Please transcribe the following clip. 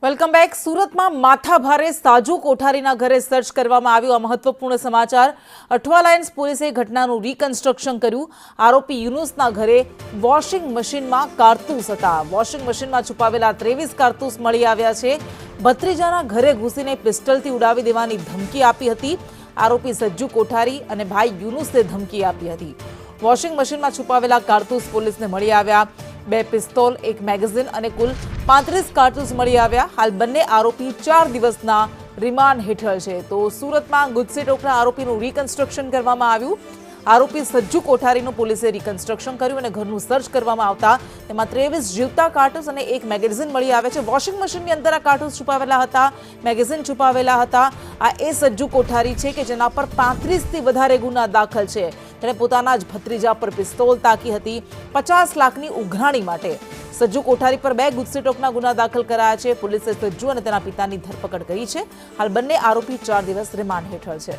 Welcome back. સુરતમાં માથાભારે સાજુ કોઠારીના ઘરે search કરવામાં આવ્યું। આ મહત્વપૂર્ણ સમાચાર। અઠવા લાઇન્સ પોલીસે ઘટનાનું રિકન્સ્ટ્રક્શન કર્યું। આરોપી યુનુસના ઘરે વોશિંગ મશીનમાં કારતૂસ હતા। વોશિંગ મશીનમાં છુપાવેલા 23 કારતૂસ મળી આવ્યા છે। ભત્રીજાના ઘરે ઘૂસીને પિસ્તલથી ઉડાવી દેવાની ધમકી આપી હતી। આરોપી સજ્જુ કોઠારી અને ભાઈ યુનુસે ધમકી આપી હતી। વોશિંગ મશીનમાં છુપાવેલા કારતૂસ પોલીસને મળી આવ્યા। 2 પિસ્તોલ, 1 મેગેઝીન અને કુલ 35 કારતૂસ મળી આવ્યા। હાલ બંને આરોપી 4 દિવસના રિમાન્ડ હેઠળ છે। તો સુરતમાં ગુજસી ટોકના આરોપીનું રિકન્સ્ટ્રક્શન કરવામાં આવ્યું। આરોપી સજ્જુ કોઠારીનું પોલીસે રિકન્સ્ટ્રક્શન કર્યું અને ઘરનું સર્ચ કરવામાં આવતા તેમાં 23 જીવતા કારતૂસ અને 1 મેગેઝીન મળી આવ્યા છે। વોશિંગ મશીનની અંદર આ કારતૂસ છુપાવેલા હતા, મેગેઝીન છુપાવેલા હતા। આ એ સજ્જુ કોઠારી છે કે જેના પર 35થી વધારે ગુના દાખલ છે। તેણે પોતાના જ ભત્રીજા પર પિસ્તોલ તાકી હતી 50 લાખની ઉઘરાણી માટે। સજ્જુ કોઠારી પર 2 ગુજસી ટોકના ગુના દાખલ કરાયા છે। પોલીસે સજ્જુ અને તેના પિતાની ધરપકડ કરી છે। હાલ બંને આરોપી 4 દિવસ રિમાન્ડ હેઠળ છે।